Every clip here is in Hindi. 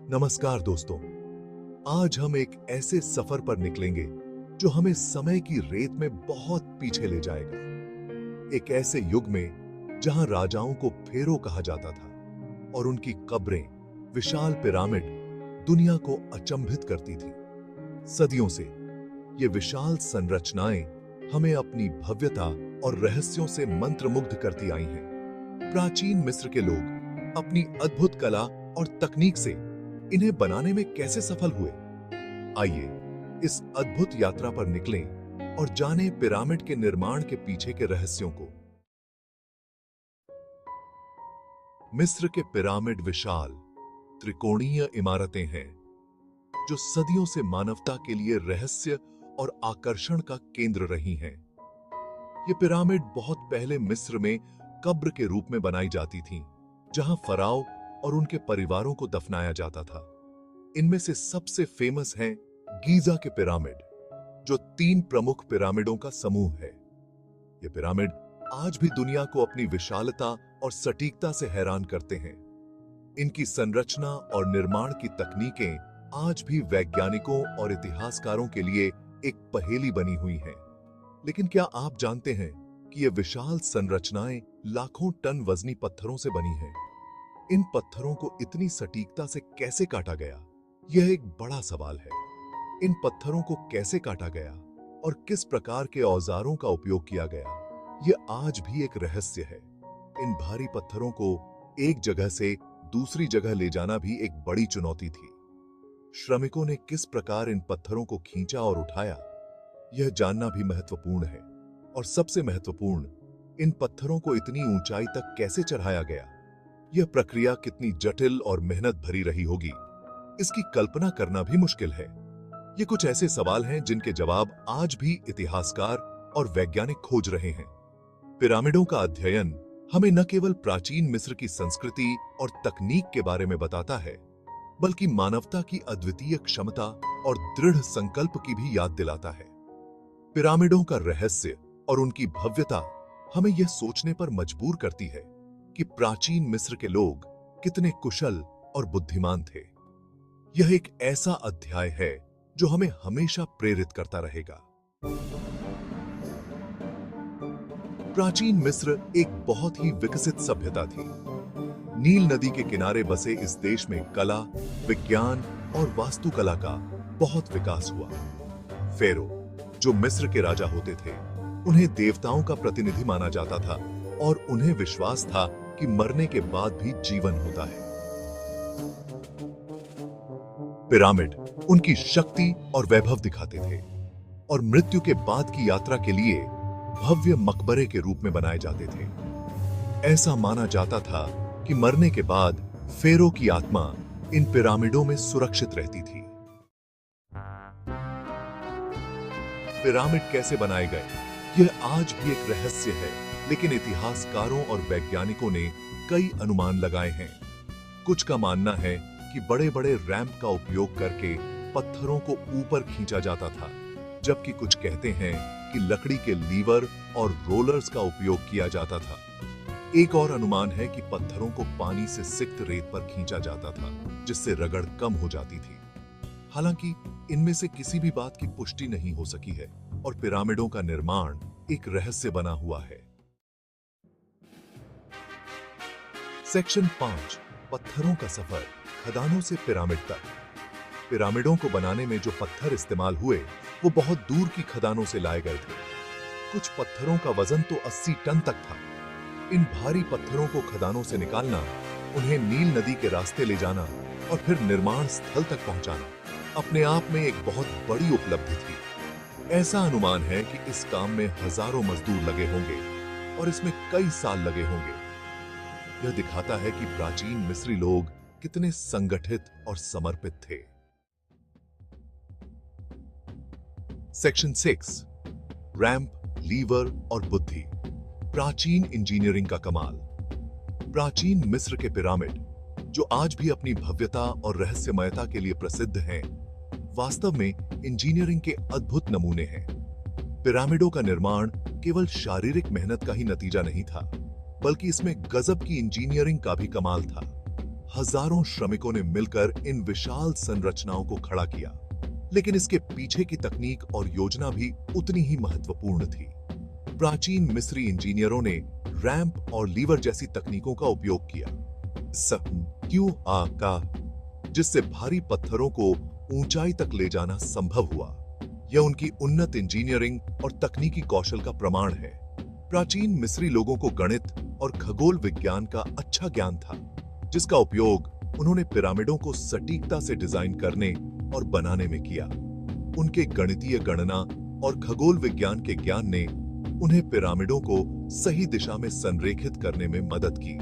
नमस्कार दोस्तों। आज हम एक ऐसे सफर पर निकलेंगे जो हमें समय की रेत में बहुत पीछे ले जाएगा। एक ऐसे युग में जहां राजाओं को फेरो कहा जाता था और उनकी कब्रें, विशाल पिरामिड, दुनिया को अचंभित करती थी। सदियों से ये विशाल संरचनाएं हमें अपनी भव्यता और रहस्यों से मंत्रमुग्ध करती आई हैं। प्राचीन मिस्र के लोग अपनी अद्भुत कला और तकनीक से इन्हें बनाने में कैसे सफल हुए? आइए इस अद्भुत यात्रा पर निकलें और जानें पिरामिड के निर्माण के पीछे के रहस्यों को। मिस्र के पिरामिड विशाल, त्रिकोणीय इमारतें हैं जो सदियों से मानवता के लिए रहस्य और आकर्षण का केंद्र रही हैं। ये पिरामिड बहुत पहले मिस्र में कब्र के रूप में बनाई जाती थीं, जहां फराओ और उनके परिवारों को दफनाया जाता था। इनमें से सबसे फेमस हैं गीजा के पिरामिड, जो 3 प्रमुख पिरामिडों का समूह है। ये पिरामिड आज भी दुनिया को अपनी विशालता और सटीकता से हैरान करते हैं। इनकी संरचना और निर्माण की तकनीकें आज भी वैज्ञानिकों और इतिहासकारों के लिए एक पहेली बनी हुई हैं। लेकिन क्या आप जानते हैं कि ये विशाल संरचनाएं लाखों टन वजनी पत्थरों से बनी हैं? इन पत्थरों को इतनी सटीकता से कैसे काटा गया, यह एक बड़ा सवाल है। इन पत्थरों को कैसे काटा गया और किस प्रकार के औजारों का उपयोग किया गया, यह आज भी एक रहस्य है। इन भारी पत्थरों को एक जगह से दूसरी जगह ले जाना भी एक बड़ी चुनौती थी। श्रमिकों ने किस प्रकार इन पत्थरों को खींचा और उठाया, यह जानना भी महत्वपूर्ण है। और सबसे महत्वपूर्ण, इन पत्थरों को इतनी ऊंचाई तक कैसे चढ़ाया गया, यह प्रक्रिया कितनी जटिल और मेहनत भरी रही होगी, इसकी कल्पना करना भी मुश्किल है। ये कुछ ऐसे सवाल हैं जिनके जवाब आज भी इतिहासकार और वैज्ञानिक खोज रहे हैं। पिरामिडों का अध्ययन हमें न केवल प्राचीन मिस्र की संस्कृति और तकनीक के बारे में बताता है, बल्कि मानवता की अद्वितीय क्षमता और दृढ़ संकल्प की भी याद दिलाता है। पिरामिडों का रहस्य और उनकी भव्यता हमें यह सोचने पर मजबूर करती है कि प्राचीन मिस्र के लोग कितने कुशल और बुद्धिमान थे। यह एक ऐसा अध्याय है जो हमें हमेशा प्रेरित करता रहेगा। प्राचीन मिस्र एक बहुत ही विकसित सभ्यता थी। नील नदी के किनारे बसे इस देश में कला, विज्ञान और वास्तुकला का बहुत विकास हुआ। फेरो, जो मिस्र के राजा होते थे, उन्हें देवताओं का प्रतिनिधि माना जाता था और उन्हें विश्वास था कि मरने के बाद भी जीवन होता है। पिरामिड उनकी शक्ति और वैभव दिखाते थे और मृत्यु के बाद की यात्रा के लिए भव्य मकबरे के रूप में बनाए जाते थे। ऐसा माना जाता था कि मरने के बाद फेरो की आत्मा इन पिरामिडों में सुरक्षित रहती थी। पिरामिड कैसे बनाए गए, यह आज भी एक रहस्य है, लेकिन इतिहासकारों और वैज्ञानिकों ने कई अनुमान लगाए हैं। कुछ का मानना है कि बड़े-बड़े रैंप का उपयोग करके पत्थरों को ऊपर खींचा जाता था, जबकि कुछ कहते हैं कि लकड़ी के लीवर और रोलर्स का उपयोग किया जाता था। एक और अनुमान है कि पत्थरों को पानी से सिक्त रेत पर खींचा जाता था, जिससे रगड़ कम हो जाती थी। हालांकि इनमें से किसी भी बात की पुष्टि नहीं हो सकी है और पिरामिडों का निर्माण एक रहस्य बना हुआ है। सेक्शन 5, पत्थरों का सफर, खदानों से पिरामिड तक। पिरामिडों को बनाने में जो पत्थर इस्तेमाल हुए, वो बहुत दूर की खदानों से लाए गए थे। कुछ पत्थरों का वजन तो 80 टन तक था। इन भारी पत्थरों को खदानों से निकालना, उन्हें नील नदी के रास्ते ले जाना और फिर निर्माण स्थल तक पहुंचाना अपने आप में एक बहुत बड़ी उपलब्धि थी। ऐसा अनुमान है कि इस काम में हजारों मजदूर लगे होंगे और इसमें कई साल लगे होंगे। यह दिखाता है कि प्राचीन मिस्री लोग कितने संगठित और समर्पित थे। सेक्शन 6, रैंप, लीवर और बुद्धि, प्राचीन इंजीनियरिंग का कमाल। प्राचीन मिस्र के पिरामिड, जो आज भी अपनी भव्यता और रहस्यमयता के लिए प्रसिद्ध हैं, वास्तव में इंजीनियरिंग के अद्भुत नमूने हैं। पिरामिडों का निर्माण केवल शारीरिक मेहनत का ही नतीजा नहीं था, बल्कि इसमें गजब की इंजीनियरिंग का भी कमाल था। हजारों श्रमिकों ने मिलकर इन विशाल संरचनाओं को खड़ा किया, लेकिन इसके पीछे की तकनीक और योजना भी उतनी ही महत्वपूर्ण थी। प्राचीन मिस्री इंजीनियरों ने रैंप और लीवर जैसी तकनीकों का उपयोग किया, जिससे भारी पत्थरों को ऊंचाई तक ले जाना संभव हुआ। यह उनकी उन्नत इंजीनियरिंग और तकनीकी कौशल का प्रमाण है। प्राचीन मिस्री लोगों को गणित और खगोल विज्ञान का अच्छा ज्ञान था, जिसका उपयोग उन्होंने पिरामिडों को सटीकता से डिजाइन करने और बनाने में किया। उनके गणितीय गणना और खगोल विज्ञान के ज्ञान ने उन्हें पिरामिडों को सही दिशा में संरेखित करने में मदद की।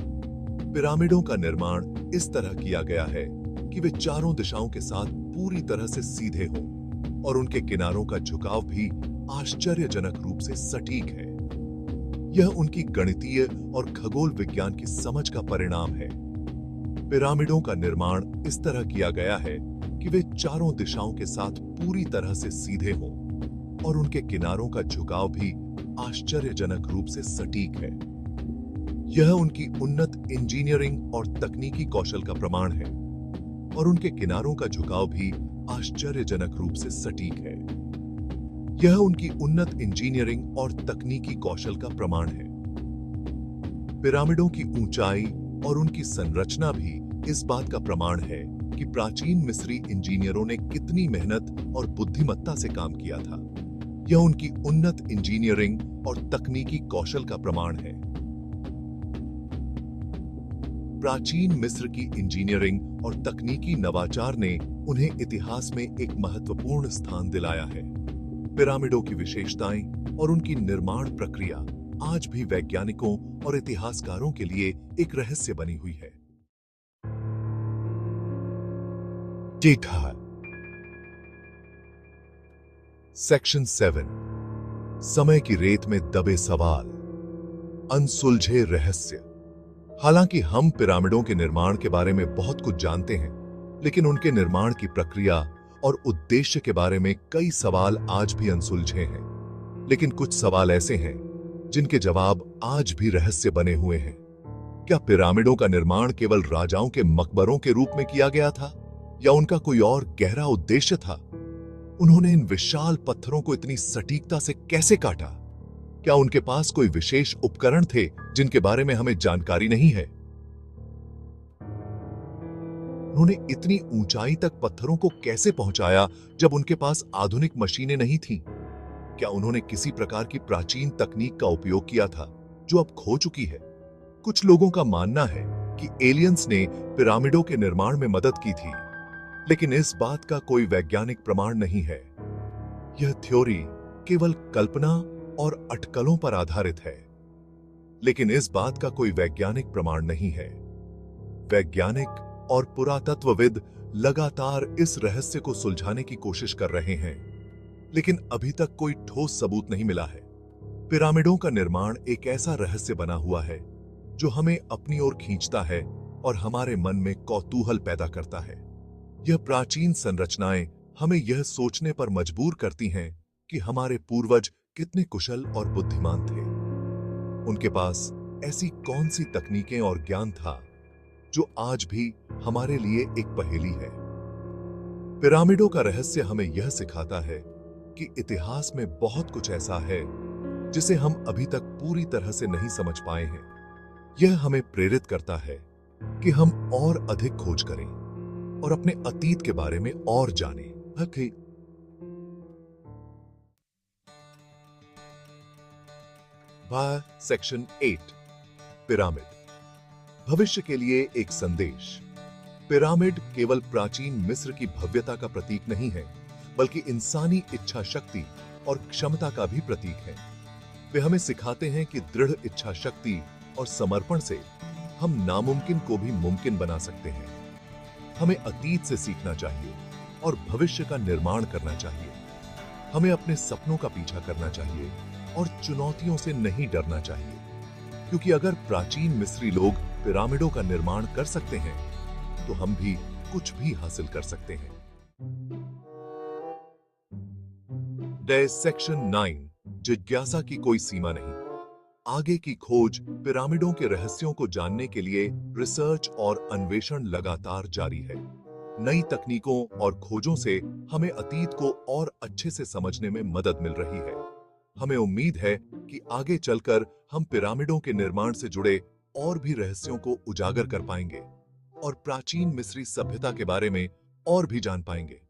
पिरामिडों का निर्माण इस तरह किया गया है कि वे चारों दिशाओं के साथ पूरी तरह से सीधे हों और उनके किनारों का झुकाव भी आश्चर्यजनक रूप से सटीक है। यह उनकी गणितीय और खगोल विज्ञान की समझ का परिणाम है। पिरामिडों का निर्माण इस तरह किया गया है कि वे चारों दिशाओं के साथ पूरी तरह से सीधे हों और उनके किनारों का झुकाव भी आश्चर्यजनक रूप से सटीक है। यह उनकी उन्नत इंजीनियरिंग और तकनीकी कौशल का प्रमाण है और उनके किनारों का झुकाव भी आश्चर्यजनक रूप से सटीक है। यह उनकी उन्नत इंजीनियरिंग और तकनीकी कौशल का प्रमाण है। पिरामिडों की ऊंचाई और उनकी संरचना भी इस बात का प्रमाण है कि प्राचीन मिस्री इंजीनियरों ने कितनी मेहनत और बुद्धिमत्ता से काम किया था। यह उनकी उन्नत इंजीनियरिंग और तकनीकी कौशल का प्रमाण है। प्राचीन मिस्र की इंजीनियरिंग और तकनीकी नवाचार ने उन्हें इतिहास में एक महत्वपूर्ण स्थान दिलाया है। पिरामिडों की विशेषताएं और उनकी निर्माण प्रक्रिया आज भी वैज्ञानिकों और इतिहासकारों के लिए एक रहस्य बनी हुई है। सेक्शन 7, समय की रेत में दबे सवाल, अनसुलझे रहस्य। हालांकि हम पिरामिडों के निर्माण के बारे में बहुत कुछ जानते हैं, लेकिन उनके निर्माण की प्रक्रिया और उद्देश्य के बारे में कई सवाल आज भी अनसुलझे हैं। लेकिन कुछ सवाल ऐसे हैं जिनके जवाब आज भी रहस्य बने हुए हैं। क्या पिरामिडों का निर्माण केवल राजाओं के मकबरों के रूप में किया गया था, या उनका कोई और गहरा उद्देश्य था? उन्होंने इन विशाल पत्थरों को इतनी सटीकता से कैसे काटा? क्या उनके पास कोई विशेष उपकरण थे जिनके बारे में हमें जानकारी नहीं है? उन्होंने इतनी ऊंचाई तक पत्थरों को कैसे पहुंचाया जब उनके पास आधुनिक मशीनें नहीं थीं? क्या उन्होंने किसी प्रकार की प्राचीन तकनीक का उपयोग किया था जो अब खो चुकी है? कुछ लोगों का मानना है कि एलियंस ने पिरामिडों के निर्माण में मदद की थी, लेकिन इस बात का कोई वैज्ञानिक प्रमाण नहीं है। यह थ्योरी केवल कल्पना और अटकलों पर आधारित है, लेकिन इस बात का कोई वैज्ञानिक प्रमाण नहीं है। वैज्ञानिक और पुरातत्वविद लगातार इस रहस्य को सुलझाने की कोशिश कर रहे हैं, लेकिन अभी तक कोई ठोस सबूत नहीं मिला है। पिरामिडों का निर्माण एक ऐसा रहस्य बना हुआ है जो हमें अपनी ओर खींचता है और हमारे मन में कौतूहल पैदा करता है। यह प्राचीन संरचनाएं हमें यह सोचने पर मजबूर करती हैं कि हमारे पूर्वज कितने कुशल और बुद्धिमान थे। उनके पास ऐसी कौन सी तकनीकें और ज्ञान था जो आज भी हमारे लिए एक पहेली है। पिरामिडों का रहस्य हमें यह सिखाता है कि इतिहास में बहुत कुछ ऐसा है जिसे हम अभी तक पूरी तरह से नहीं समझ पाए हैं। यह हमें प्रेरित करता है कि हम और अधिक खोज करें और अपने अतीत के बारे में और जानें। सेक्शन 8, पिरामिड, भविष्य के लिए एक संदेश। पिरामिड केवल प्राचीन मिस्र की भव्यता का प्रतीक नहीं है, बल्कि इंसानी इच्छा शक्ति और क्षमता का भी प्रतीक है। वे हमें सिखाते हैं कि दृढ़ इच्छा शक्ति और समर्पण से हम नामुमकिन को भी मुमकिन बना सकते हैं। हमें अतीत से सीखना चाहिए और भविष्य का निर्माण करना चाहिए। हमें अपने सपनों का पीछा करना चाहिए और चुनौतियों से नहीं डरना चाहिए, क्योंकि अगर प्राचीन मिस्री लोग पिरामिडों का निर्माण कर सकते हैं तो हम भी कुछ भी हासिल कर सकते हैं। सेक्शन 9, जिज्ञासा की कोई सीमा नहीं। आगे की खोज पिरामिडों के रहस्यों को जानने के लिए रिसर्च और अन्वेषण लगातार जारी है। नई तकनीकों और खोजों से हमें अतीत को और अच्छे से समझने में मदद मिल रही है। हमें उम्मीद है कि आगे चलकर हम पिरामिडों के निर्माण से जुड़े और भी रहस्यों को उजागर कर पाएंगे और प्राचीन मिस्री सभ्यता के बारे में और भी जान पाएंगे।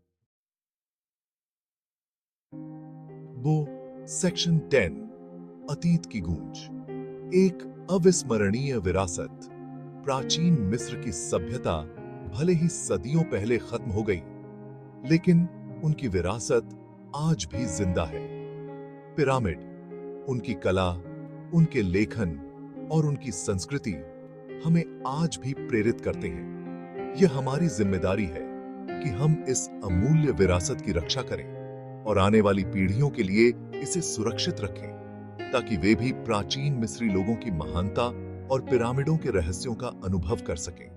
वो सेक्शन 10, अतीत की गूंज। एक अविस्मरणीय विरासत। प्राचीन मिस्र की सभ्यता भले ही सदियों पहले खत्म हो गई, लेकिन उनकी विरासत आज भी जिंदा है। पिरामिड, उनकी कला, उनके लेखन और उनकी संस्कृति हमें आज भी प्रेरित करते हैं। यह हमारी जिम्मेदारी है कि हम इस अमूल्य विरासत की रक्षा करें और आने वाली पीढ़ियों के लिए इसे सुरक्षित रखें, ताकि वे भी प्राचीन मिस्री लोगों की महानता और पिरामिडों के रहस्यों का अनुभव कर सकें।